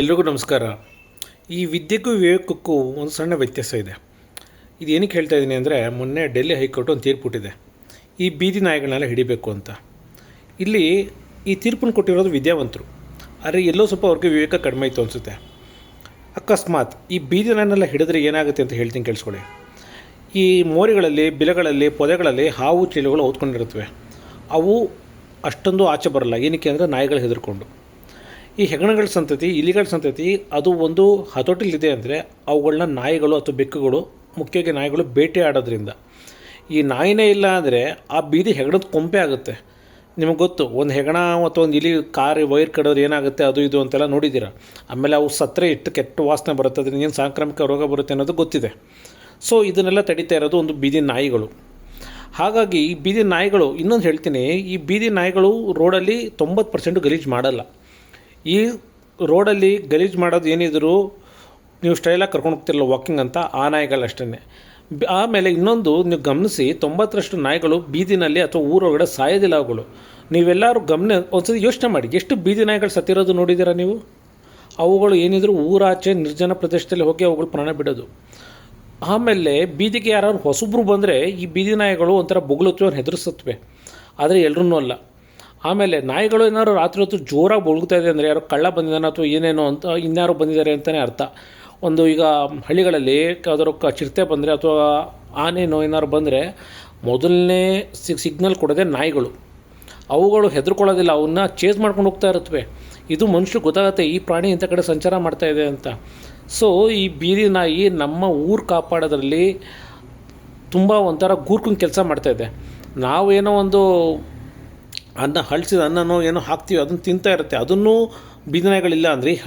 ಎಲ್ರಿಗೂ ನಮಸ್ಕಾರ. ಈ ವಿದ್ಯೆಗೂ ವಿವೇಕಕ್ಕೂ ಒಂದು ಸಣ್ಣ ವ್ಯತ್ಯಾಸ ಇದೆ. ಇದು ಏನಕ್ಕೆ ಹೇಳ್ತಾ ಇದ್ದೀನಿ ಅಂದರೆ, ಮೊನ್ನೆ ಡೆಲ್ಲಿ ಹೈಕೋರ್ಟ್ ಒಂದು ತೀರ್ಪು ಕೊಟ್ಟಿದೆ, ಈ ಬೀದಿ ನಾಯಿಗಳನ್ನೆಲ್ಲ ಹಿಡಿಬೇಕು ಅಂತ. ಇಲ್ಲಿ ಈ ತೀರ್ಪನ್ನು ಕೊಟ್ಟಿರೋದು ವಿದ್ಯಾವಂತರು, ಆದರೆ ಎಲ್ಲೋ ಸ್ವಲ್ಪ ಅವ್ರಿಗೆ ವಿವೇಕ ಕಡಿಮೆ ಇತ್ತು ಅನಿಸುತ್ತೆ. ಅಕಸ್ಮಾತ್ ಈ ಬೀದಿ ನಾಯಿನೆಲ್ಲ ಹಿಡಿದ್ರೆ ಏನಾಗುತ್ತೆ ಅಂತ ಹೇಳ್ತೀನಿ, ಕೇಳಿಸ್ಕೊಳ್ಳಿ. ಈ ಮೋರಿಗಳಲ್ಲಿ, ಬಿಲಗಳಲ್ಲಿ, ಪೊದೆಗಳಲ್ಲಿ ಹಾವು ಚೀಲಗಳು ಓದ್ಕೊಂಡಿರುತ್ತವೆ. ಅವು ಅಷ್ಟೊಂದು ಆಚೆ ಬರಲ್ಲ. ಏನಕ್ಕೆ ಅಂದರೆ ನಾಯಿಗಳು ಹೆದರ್ಕೊಂಡು. ಈ ಹೆಗಣಗಳ ಸಂತತಿ, ಇಲಿಗಳ ಸಂತತಿ ಅದು ಒಂದು ಹತೋಟಿಲಿದೆ ಅಂದರೆ ಅವುಗಳನ್ನ ನಾಯಿಗಳು ಅಥವಾ ಬೆಕ್ಕುಗಳು, ಮುಖ್ಯವಾಗಿ ನಾಯಿಗಳು ಬೇಟೆ ಆಡೋದ್ರಿಂದ. ಈ ನಾಯಿನೇ ಇಲ್ಲ ಅಂದರೆ ಆ ಬೀದಿ ಹೆಗಣದ ಕೊಂಪೆ ಆಗುತ್ತೆ. ನಿಮಗೆ ಗೊತ್ತು, ಒಂದು ಹೆಗಣ ಅಥವಾ ಒಂದು ಇಲಿ ಕಾರ್ ವೈರ್ ಕಡೋರು ಏನಾಗುತ್ತೆ ಅದು ಇದು ಅಂತೆಲ್ಲ ನೋಡಿದ್ದೀರ. ಆಮೇಲೆ ಅವು ಸತ್ತರೆ ಎಷ್ಟು ಕೆಟ್ಟ ವಾಸನೆ ಬರುತ್ತೆ, ಅದರಿಂದ ಏನು ಸಾಂಕ್ರಾಮಿಕ ರೋಗ ಬರುತ್ತೆ ಅನ್ನೋದು ಗೊತ್ತಿದೆ. ಸೊ ಇದನ್ನೆಲ್ಲ ತಡೀತಾ ಇರೋದು ಒಂದು ಬೀದಿ ನಾಯಿಗಳು. ಹಾಗಾಗಿ ಈ ಬೀದಿ ನಾಯಿಗಳು, ಇನ್ನೊಂದು ಹೇಳ್ತೀನಿ, ಈ ಬೀದಿ ನಾಯಿಗಳು ರೋಡಲ್ಲಿ 90% ಗಲೀಜು ಮಾಡಲ್ಲ. ಈ ರೋಡಲ್ಲಿ ಗಲೀಜು ಮಾಡೋದು ಏನಿದ್ರು ನೀವು ಸ್ಟೈಲಾಗಿ ಕರ್ಕೊಂಡು ಹೋಗ್ತಿರಲ್ಲ ವಾಕಿಂಗ್ ಅಂತ, ಆ ನಾಯಿಗಳಷ್ಟೇ. ಆಮೇಲೆ ಇನ್ನೊಂದು ನೀವು ಗಮನಿಸಿ, 90% ನಾಯಿಗಳು ಬೀದಿನಲ್ಲಿ ಅಥವಾ ಊರೊಳಗಡೆ ಸಾಯೋದಿಲ್ಲ ಅವುಗಳು. ನೀವೆಲ್ಲರೂ ಒಂದ್ಸತಿ ಯೋಚನೆ ಮಾಡಿ, ಎಷ್ಟು ಬೀದಿ ನಾಯಿಗಳು ಸತ್ತಿರೋದು ನೋಡಿದ್ದೀರಾ ನೀವು? ಅವುಗಳು ಏನಿದ್ರು ಊರಾಚೆ ನಿರ್ಜನ ಪ್ರದೇಶದಲ್ಲಿ ಹೋಗಿ ಅವುಗಳು ಪ್ರಾಣ ಬಿಡೋದು. ಆಮೇಲೆ ಬೀದಿಗೆ ಯಾರು ಹೊಸಬ್ರು ಬಂದರೆ ಈ ಬೀದಿ ನಾಯಿಗಳು ಒಂಥರ ಬೊಗಳುತ್ತವೆ, ಹೆದರಿಸುತ್ತವೆ, ಆದರೆ ಎಲ್ಲರೂ ಅಲ್ಲ. ಆಮೇಲೆ ನಾಯಿಗಳು ಏನಾದ್ರು ರಾತ್ರಿ ಹೊತ್ತು ಜೋರಾಗಿ ಬೊಗಳ್ತಾ ಇದೆ ಅಂದರೆ ಯಾರೋ ಕಳ್ಳ ಬಂದಿದ್ದಾನೆ ಅಥವಾ ಏನೇನೋ ಅಂತ, ಇನ್ಯಾರೋ ಬಂದಿದ್ದಾರೆ ಅಂತಲೇ ಅರ್ಥ. ಒಂದು ಈಗ ಹಳ್ಳಿಗಳಲ್ಲಿ ಯಾವ್ದಾದ್ರು ಚಿರತೆ ಬಂದರೆ ಅಥವಾ ಆನೆನೋ ಏನಾದ್ರು ಬಂದರೆ ಮೊದಲನೇ ಸಿಗ್ನಲ್ ಕೊಡೋದೆ ನಾಯಿಗಳು. ಅವುಗಳು ಹೆದರ್ಕೊಳ್ಳೋದಿಲ್ಲ, ಅವನ್ನ ಚೇಸ್ ಮಾಡ್ಕೊಂಡು ಹೋಗ್ತಾ ಇರುತ್ತವೆ. ಇದು ಮನುಷ್ಯರು ಗೊತ್ತಾಗುತ್ತೆ ಈ ಪ್ರಾಣಿ ಇಂಥ ಕಡೆ ಸಂಚಾರ ಮಾಡ್ತಾಯಿದೆ ಅಂತ. ಸೊ ಈ ಬೀದಿ ನಾಯಿ ನಮ್ಮ ಊರು ಕಾಪಾಡೋದ್ರಲ್ಲಿ ತುಂಬ ಒಂಥರ ಗೂರ್ಕೊಂಡು ಕೆಲಸ ಮಾಡ್ತಾಯಿದೆ. ನಾವೇನೋ ಒಂದು ಹಳಸಿದ ಅನ್ನನೋ ಏನೋ ಹಾಕ್ತೀವಿ, ಅದನ್ನು ತಿಂತಾ ಇರುತ್ತೆ. ಅದನ್ನು ಬೀದಿ ನಾಯಿಗಳಿಲ್ಲ ಅಂದರೆ ಈ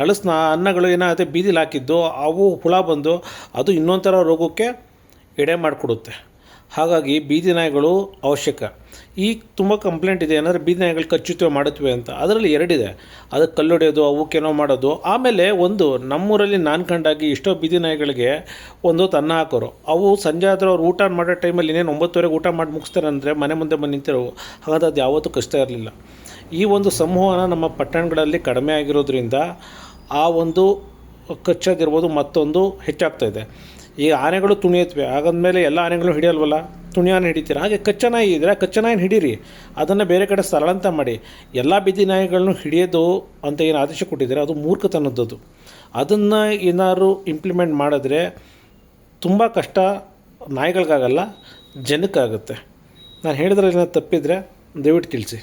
ಅನ್ನಗಳು ಏನಾಗುತ್ತೆ ಬೀದಿಲಿ ಹಾಕಿದ್ದು ಅವು ಹುಳ ಬಂದು ಅದು ಇನ್ನೊಂದು ಥರ ರೋಗಕ್ಕೆ ಎಡೆ ಮಾಡಿಕೊಡುತ್ತೆ. ಹಾಗಾಗಿ ಬೀದಿ ನಾಯಿಗಳು ಅವಶ್ಯಕ. ಈಗ ತುಂಬ ಕಂಪ್ಲೇಂಟ್ ಇದೆ, ಏನಾದರೂ ಬೀದಿ ನಾಯಿಗಳು ಕಚ್ಚುತ್ತವೆ ಮಾಡುತ್ತವೆ ಅಂತ. ಅದರಲ್ಲಿ ಎರಡಿದೆ, ಅದಕ್ಕೆ ಕಲ್ಲೊಡೆಯೋದು, ಅವಕ್ಕೇನೋ ಮಾಡೋದು. ಆಮೇಲೆ ಒಂದು ನಮ್ಮೂರಲ್ಲಿ ನಾನು ಕಂಡಾಗಿ ಎಷ್ಟೋ ಬೀದಿ ನಾಯಿಗಳಿಗೆ ಒಂದು ಅನ್ನ ಹಾಕೋರು. ಅವು ಸಂಜೆ ಆದರೂ ಅವ್ರು ಊಟ ಮಾಡೋ ಟೈಮಲ್ಲಿ ಇನ್ನೇನು 9:30 ಊಟ ಮಾಡಿ ಮುಗಿಸ್ತಾರೆ ಅಂದರೆ ಮನೆ ಮುಂದೆ ಬಂದು ನಿಂತಿರೋ. ಹಾಗಾದ್ರೆ ಅದು ಯಾವತ್ತೂ ಕಷ್ಟ ಇರಲಿಲ್ಲ. ಈ ಒಂದು ಸಂವಹನ ನಮ್ಮ ಪಟ್ಟಣಗಳಲ್ಲಿ ಕಡಿಮೆ ಆಗಿರೋದ್ರಿಂದ ಆ ಒಂದು ಕಚ್ಚೋದಿರ್ಬೋದು, ಮತ್ತೊಂದು ಹೆಚ್ಚಾಗ್ತಾಯಿದೆ. ಈ ಆನೆಗಳು ತುಣಿಯುತ್ತವೆ, ಹಾಗಾದ್ಮೇಲೆ ಎಲ್ಲ ಆನೆಗಳು ಹಿಡಿಯಲ್ವಲ್ಲ, ತುಣಿಯಾನೆ ಹಿಡಿತೀರ. ಹಾಗೆ ಕಚ್ಚಾ ನಾಯಿ ಇದ್ದರೆ ಕಚ್ಚಾ ನಾಯಿನ ಹಿಡೀರಿ, ಅದನ್ನು ಬೇರೆ ಕಡೆ ಸ್ಥಳಾಂತರ ಮಾಡಿ. ಎಲ್ಲ ಬೀದಿ ನಾಯಿಗಳನ್ನು ಹಿಡಿಯೋದು ಅಂತ ಏನು ಆದೇಶ ಕೊಟ್ಟಿದ್ದಾರೆ ಅದು ಮೂರ್ಖತನದ್ದು. ಅದನ್ನು ಏನಾದ್ರು ಇಂಪ್ಲಿಮೆಂಟ್ ಮಾಡಿದ್ರೆ ತುಂಬ ಕಷ್ಟ ನಾಯಿಗಳಿಗಾಗಲ್ಲ, ಜನಕ್ಕಾಗುತ್ತೆ. ನಾನು ಹೇಳಿದ್ರೆ ಏನಾದ್ರು ತಪ್ಪಿದರೆ ದಯವಿಟ್ಟು ತಿಳಿಸಿ.